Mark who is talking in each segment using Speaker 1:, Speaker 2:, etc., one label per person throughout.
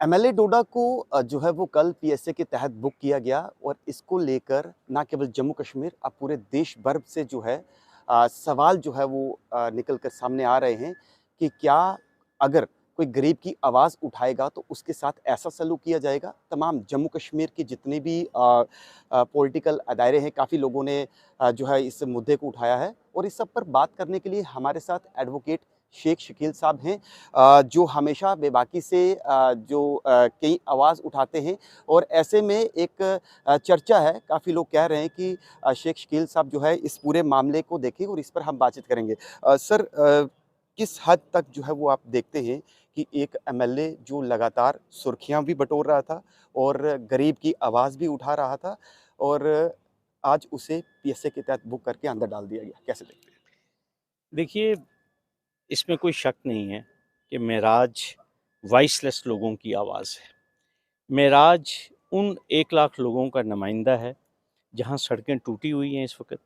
Speaker 1: MLA डोडा को जो है वो कल पीएसए के तहत बुक किया गया और इसको लेकर ना केवल जम्मू कश्मीर अब पूरे देश भर से जो है सवाल जो है वो निकल कर सामने आ रहे हैं कि क्या अगर कोई गरीब की आवाज़ उठाएगा तो उसके साथ ऐसा सलूक किया जाएगा। तमाम जम्मू कश्मीर के जितने भी पॉलिटिकल दायरे हैं, काफ़ी लोगों ने जो है इस मुद्दे को उठाया है और इस सब पर बात करने के लिए हमारे साथ एडवोकेट शेख शकील साहब हैं, जो हमेशा बेबाकी से कई आवाज़ उठाते हैं और ऐसे में एक चर्चा है, काफ़ी लोग कह रहे हैं कि शेख शकील साहब जो है इस पूरे मामले को देखें और इस पर हम बातचीत करेंगे। सर, किस हद तक जो है वो आप देखते हैं कि एक एमएलए जो लगातार सुर्खियां भी बटोर रहा था और गरीब की आवाज़ भी उठा रहा था और आज उसे पीएसए के तहत बुक करके अंदर डाल दिया गया, कैसे देखते हैं?
Speaker 2: देखिए, इसमें कोई शक नहीं है कि मेराज वॉइसलेस लोगों की आवाज़ है। मेराज उन 1 लाख लोगों का नुमाइंदा है, जहाँ सड़कें टूटी हुई हैं इस वक़्त,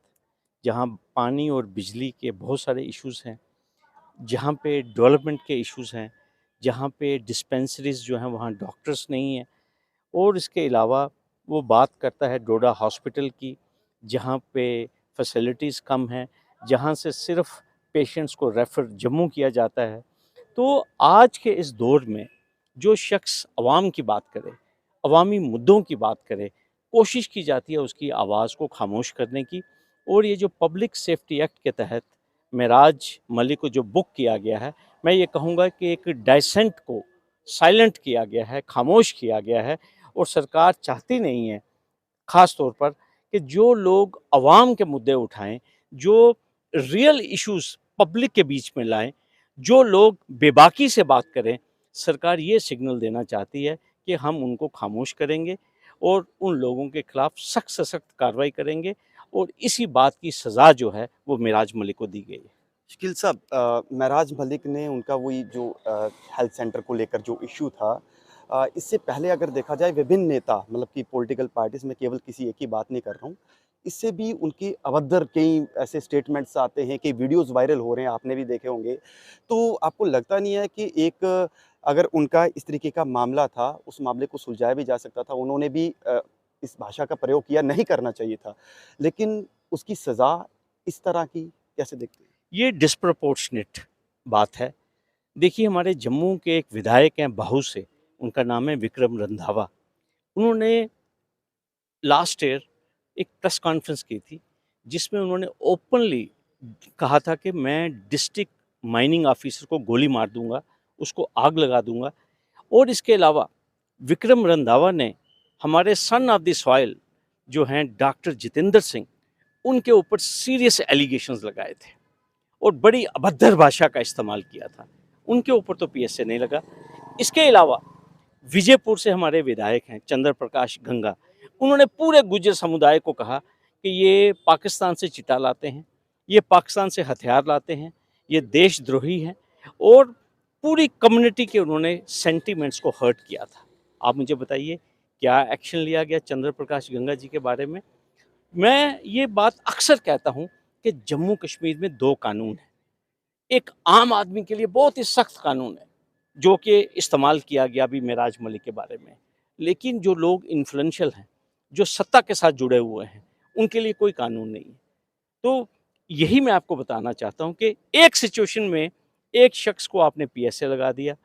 Speaker 2: जहाँ पानी और बिजली के बहुत सारे इश्यूज़ हैं, जहाँ पे डेवलपमेंट के इश्यूज़ हैं, जहाँ पे डिस्पेंसरीज़ जो हैं वहाँ डॉक्टर्स नहीं हैं और इसके अलावा वो बात करता है डोडा हॉस्पिटल की, जहाँ पे फैसिलिटीज़ कम हैं, जहाँ से सिर्फ़ पेशेंट्स को रेफ़र जम्मू किया जाता है। तो आज के इस दौर में जो शख्स अवाम की बात करे, अवामी मुद्दों की बात करे, कोशिश की जाती है उसकी आवाज़ को ख़ामोश करने की। और ये जो पब्लिक सेफ्टी एक्ट के तहत मेराज मलिक को जो बुक किया गया है, मैं ये कहूँगा कि एक डाइसेंट को साइलेंट किया गया है, ख़ामोश किया गया है और सरकार चाहती नहीं है ख़ास तौर पर कि जो लोग अवाम के मुद्दे उठाएँ, जो रियल इश्यूज़ पब्लिक के बीच में लाएँ, जो लोग बेबाकी से बात करें, सरकार ये सिग्नल देना चाहती है कि हम उनको ख़ामोश करेंगे और उन लोगों के खिलाफ सख्त से सख्त कार्रवाई करेंगे और इसी बात की सज़ा जो है वो मेराज मलिक को दी गई है।
Speaker 1: शकील साहब, महराज मलिक ने उनका वही जो हेल्थ सेंटर को लेकर जो इश्यू था, इससे पहले अगर देखा जाए विभिन्न नेता मतलब कि पॉलिटिकल पार्टीज़ में केवल किसी एक ही बात नहीं कर रहा हूँ, इससे भी उनके अभद्र कई ऐसे स्टेटमेंट्स आते हैं, कई वीडियोज़ वायरल हो रहे हैं, आपने भी देखे होंगे। तो आपको लगता नहीं है कि एक अगर उनका इस तरीके का मामला था, उस मामले को सुलझाया भी जा सकता था, उन्होंने भी इस भाषा का प्रयोग किया नहीं करना चाहिए था, लेकिन उसकी सज़ा इस तरह की कैसे देखते हैं?
Speaker 2: ये डिस्प्रपोर्शनेट बात है। देखिए, हमारे जम्मू के एक विधायक हैं बहू से, उनका नाम है विक्रम रंधावा। उन्होंने लास्ट ईयर एक प्रेस कॉन्फ्रेंस की थी, जिसमें उन्होंने ओपनली कहा था कि मैं डिस्ट्रिक्ट माइनिंग ऑफिसर को गोली मार दूँगा, उसको आग लगा दूँगा। और इसके अलावा विक्रम रंधावा ने हमारे सन ऑफ द सॉइल जो हैं डॉक्टर जितेंद्र सिंह, उनके ऊपर सीरियस एलिगेशंस लगाए थे और बड़ी अभद्र भाषा का इस्तेमाल किया था। उनके ऊपर तो पीएसए नहीं लगा। इसके अलावा विजयपुर से हमारे विधायक हैं चंद्र प्रकाश गंगा, उन्होंने पूरे गुर्जर समुदाय को कहा कि ये पाकिस्तान से चिटा लाते हैं, ये पाकिस्तान से हथियार लाते हैं, ये देशद्रोही हैं और पूरी कम्युनिटी के उन्होंने सेंटिमेंट्स को हर्ट किया था। आप मुझे बताइए, क्या एक्शन लिया गया चंद्र प्रकाश गंगा जी के बारे में? मैं ये बात अक्सर कहता हूँ कि जम्मू कश्मीर में 2 कानून हैं। एक आम आदमी के लिए बहुत ही सख्त कानून है, जो कि इस्तेमाल किया गया अभी मेराज मलिक के बारे में। लेकिन जो लोग इन्फ्लुएंशियल हैं, जो सत्ता के साथ जुड़े हुए हैं, उनके लिए कोई कानून नहीं है। तो यही मैं आपको बताना चाहता हूँ कि एक सिचुएशन में एक शख्स को आपने पीएसए लगा दिया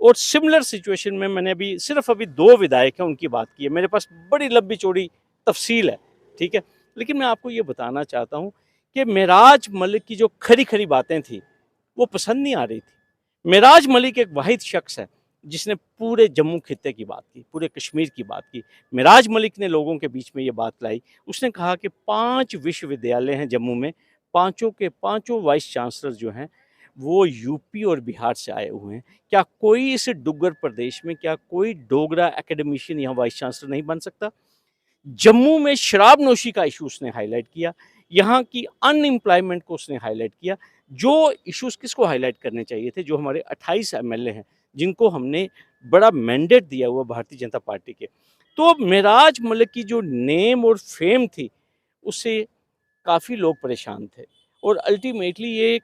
Speaker 2: और सिमिलर सिचुएशन में मैंने सिर्फ अभी 2 विधायक हैं उनकी बात की है। मेरे पास बड़ी लंबी-चौड़ी तफ़सील है, ठीक है? लेकिन मैं आपको ये बताना चाहता हूँ कि मेराज मलिक की जो खरी-खरी बातें थी, वो पसंद नहीं आ रही थी। मेराज मलिक एक वाहिद शख्स है, जिसने पूरे जम्मू खित्ते की बात की, पूरे कश्मीर की बात की। मेराज मलिक ने लोगों के बीच में ये बात लाई। उसने कहा कि 5 विश्वविद्यालय हैं जम्मू में, पाँचों के पाँचों वाइस चांसलर जो हैं, वो यूपी और बिहार से आए हुए हैं। क्या कोई इस डुग्गर प्रदेश में क्या कोई डोगरा एकेडमिशियन यहाँ वाइस चांसलर नहीं बन सकता? जम्मू में शराबनोशी का इशू उसने हाईलाइट किया, यहाँ की अनएम्प्लॉयमेंट को उसने हाईलाइट किया। जो इश्यूज़ किसको हाईलाइट करने चाहिए थे, जो हमारे 28 एमएलए हैं, जिनको हमने बड़ा मैंडेट दिया हुआ भारतीय जनता पार्टी के। तो मेराज मलिक की जो नेम और फेम थी, उससे काफ़ी लोग परेशान थे और अल्टीमेटली ये एक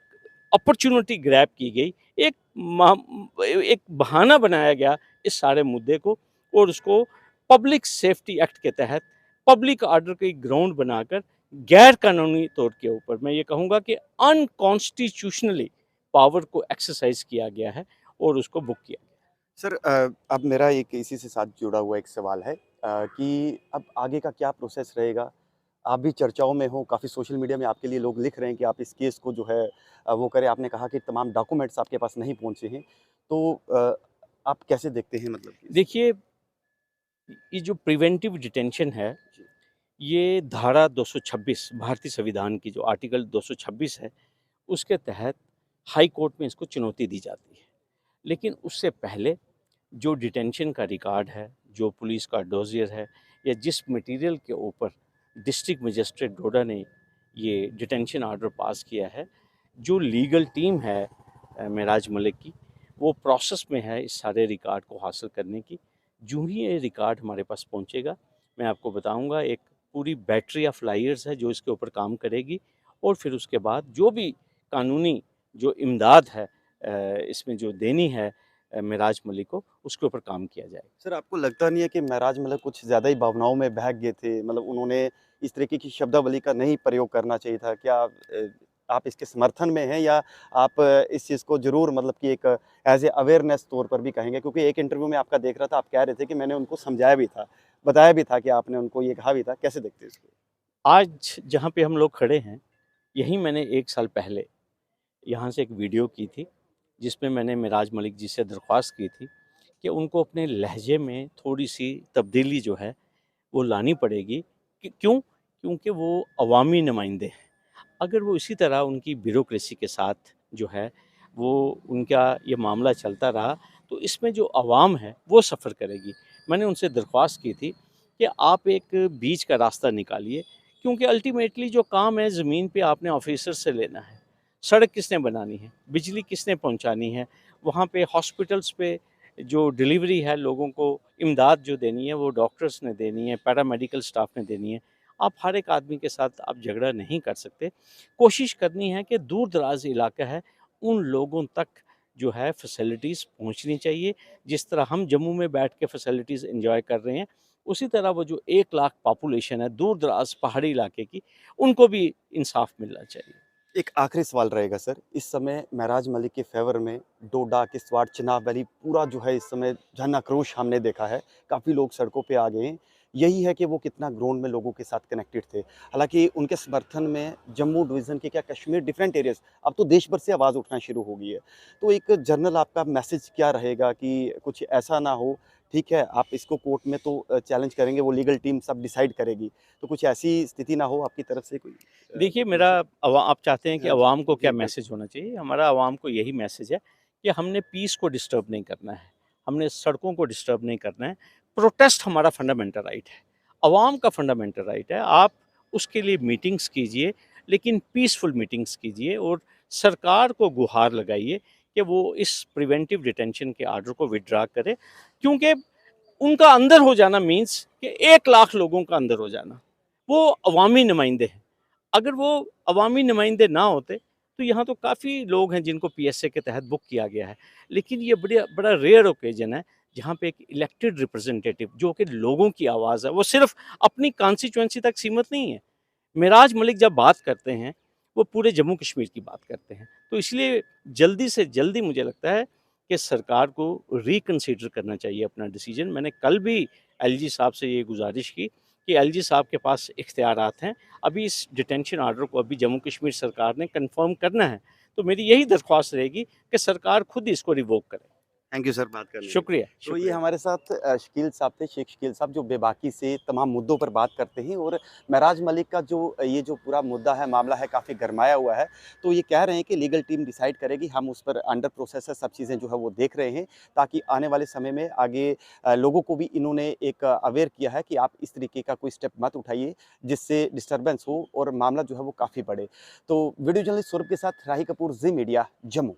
Speaker 2: अपॉर्च्युनिटी ग्रैब की गई। एक एक बहाना बनाया गया इस सारे मुद्दे को, और उसको पब्लिक सेफ्टी एक्ट के तहत पब्लिक ऑर्डर की ग्राउंड बनाकर गैर कानूनी तौर के ऊपर, मैं ये कहूँगा कि अनकॉन्स्टिट्यूशनली पावर को एक्सरसाइज किया गया है और उसको बुक किया गया।
Speaker 1: सर अब मेरा एक इसी से साथ जुड़ा हुआ एक सवाल है कि अब आगे का क्या प्रोसेस रहेगा? आप भी चर्चाओं में हो, काफ़ी सोशल मीडिया में आपके लिए लोग लिख रहे हैं कि आप इस केस को जो है वो करें। आपने कहा कि तमाम डॉक्यूमेंट्स आपके पास नहीं पहुँचे हैं। तो आप कैसे देखते हैं मतलब कि इसको?
Speaker 2: देखिए, ये जो प्रिवेंटिव डिटेंशन है,
Speaker 1: जी।
Speaker 2: ये धारा 226 भारतीय संविधान की जो आर्टिकल 226 है, उसके तहत हाई कोर्ट में इसको चुनौती दी जाती है। लेकिन उससे पहले जो डिटेंशन का रिकॉर्ड है, जो पुलिस का डोज़ियर है, या जिस मटेरियल के ऊपर डिस्ट्रिक्ट मजिस्ट्रेट डोडा ने ये डिटेंशन ऑर्डर पास किया है, जो लीगल टीम है मेराज मलिक की, वो प्रोसेस में है इस सारे रिकॉर्ड को हासिल करने की। जो ही ये रिकॉर्ड हमारे पास पहुंचेगा, मैं आपको बताऊंगा। एक पूरी बैटरी ऑफ लायर्स है जो इसके ऊपर काम करेगी, और फिर उसके बाद जो भी कानूनी जो इमदाद है इसमें जो देनी है मेराज मलिक को, उसके ऊपर काम किया जाएगा।
Speaker 1: सर आपको लगता नहीं है कि महराज मतलब कुछ ज़्यादा ही भावनाओं में बह गए थे? मतलब उन्होंने इस तरीके की शब्दावली का नहीं प्रयोग करना चाहिए था। क्या आप इसके समर्थन में हैं या आप इस चीज़ को ज़रूर मतलब कि एक एज़ ए अवेयरनेस तौर पर भी कहेंगे? क्योंकि एक इंटरव्यू में आपका देख रहा था, आप कह रहे थे कि मैंने उनको समझाया भी था, बताया भी था कि आपने उनको ये कहा भी था। कैसे देखते हैं इसको?
Speaker 2: आज जहाँ पे हम लोग खड़े हैं, यहीं मैंने 1 साल पहले यहाँ से एक वीडियो की थी, जिसमें मैंने मेराज मलिक जी से दरख्वास्त की थी कि उनको अपने लहजे में थोड़ी-सी तब्दीली जो है, वो लानी पड़ेगी। कि क्यों? क्योंकि वो अवामी नुमाइंदे हैं। अगर वो इसी तरह उनकी ब्यूरोक्रेसी के साथ जो है, वो उनका ये मामला चलता रहा, तो इसमें जो अवाम है, वो सफ़र करेगी। मैंने उनसे दरख्वास्त की थी कि आप एक बीच का रास्ता निकालिए, क्योंकि अल्टीमेटली जो काम है ज़मीन पे आपने ऑफ़िसर से लेना है। सड़क किसने बनानी है? बिजली किसने पहुँचानी है? वहाँ पे हॉस्पिटल्स पे जो डिलीवरी है, लोगों को इमदाद जो देनी है, वो डॉक्टर्स ने देनी है, पैरामेडिकल स्टाफ ने देनी है। आप हर एक आदमी के साथ आप झगड़ा नहीं कर सकते। कोशिश करनी है कि दूर-दराज़ इलाका है, उन लोगों तक जो है फैसिलिटीज़ पहुँचनी चाहिए। जिस तरह हम जम्मू में बैठ के फैसिलिटीज़ एन्जॉय कर रहे हैं, उसी तरह वो जो 1 लाख पॉपुलेशन है दूर-दराज़ पहाड़ी इलाके की, उनको भी इंसाफ़ मिलना चाहिए।
Speaker 1: एक आखिरी सवाल रहेगा सर, इस समय महराज मलिक के फ़ेवर में डोडा, किश्तवाड़, चिनाब वैली पूरा जो है इस समय जन आक्रोश हमने देखा है। काफ़ी लोग सड़कों पे आ गए हैं। यही है कि वो कितना ग्राउंड में लोगों के साथ कनेक्टेड थे। हालाँकि उनके समर्थन में जम्मू डिवीज़न के क्या कश्मीर डिफरेंट एरियाज़ अब तो देश भर से आवाज़ उठना शुरू हो गई है। तो एक जनरल आपका मैसेज क्या रहेगा कि कुछ ऐसा ना हो, ठीक है, आप इसको कोर्ट में तो चैलेंज करेंगे, वो लीगल टीम सब डिसाइड करेगी। तो कुछ ऐसी स्थिति ना हो आपकी तरफ से कोई
Speaker 2: देखिए, मेरा
Speaker 1: मैसेज?
Speaker 2: आप चाहते हैं कि
Speaker 1: हाँ जी,
Speaker 2: अवाम को क्या
Speaker 1: जी, बिल्कुल।
Speaker 2: मैसेज होना चाहिए? हमारा अवाम को यही मैसेज है कि हमने पीस को डिस्टर्ब नहीं करना है, हमने सड़कों को डिस्टर्ब नहीं करना है। प्रोटेस्ट हमारा फंडामेंटल राइट है, अवाम का फंडामेंटल राइट है। आप उसके लिए मीटिंग्स कीजिए, लेकिन पीसफुल मीटिंग्स कीजिए, और सरकार को गुहार लगाइए कि वो इस प्रिवेंटिव डिटेंशन के ऑर्डर को विथड्रॉ करे, क्योंकि उनका अंदर हो जाना मीन्स कि 1 लाख लोगों का अंदर हो जाना, वो अवामी नुमाइंदे हैं। अगर वो अवामी नुमाइंदे ना होते, तो यहाँ तो काफ़ी लोग हैं जिनको पीएसए के तहत बुक किया गया है। लेकिन ये बड़ा रेयर ओकेजन है, जहाँ पे एक इलेक्टेड रिप्रेजेंटेटिव जो कि लोगों की आवाज़ है, वो सिर्फ़ अपनी कॉन्स्टिट्यूएंसी तक सीमित नहीं है। मिराज मलिक जब बात करते हैं, वो पूरे जम्मू कश्मीर की बात करते हैं। तो इसलिए जल्दी से जल्दी मुझे लगता है कि सरकार को रिकंसीडर करना चाहिए अपना डिसीजन। मैंने कल भी एलजी साहब से ये गुज़ारिश की कि एलजी साहब के पास इख्तियारात हैं। अभी इस डिटेंशन ऑर्डर को अभी जम्मू कश्मीर सरकार ने कन्फर्म करना है। तो मेरी यही दरख्वास्त रहेगी कि सरकार खुद इसको रिवोक करे।
Speaker 1: थैंक यू सर बात करने के लिए।
Speaker 2: शुक्रिया,
Speaker 1: तो ये
Speaker 2: शुक्रिया।
Speaker 1: हमारे साथ शकील साहब थे, शेख शकील साहब जो बेबाकी से तमाम मुद्दों पर बात करते हैं और महराज मलिक का जो ये जो पूरा मुद्दा है, मामला है काफ़ी गरमाया हुआ है। तो ये कह रहे हैं कि लीगल टीम डिसाइड करेगी, हम उस पर अंडर प्रोसेस है, सब चीज़ें जो है वो देख रहे हैं ताकि आने वाले समय में आगे लोगों को भी इन्होंने एक अवेयर किया है कि आप इस तरीके का कोई स्टेप मत उठाइए जिससे डिस्टर्बेंस हो और मामला जो है वो काफ़ी बढ़े। तो वीडियो जर्नलिस्ट सौरभ के साथ राही कपूर, ज़ी मीडिया, जम्मू।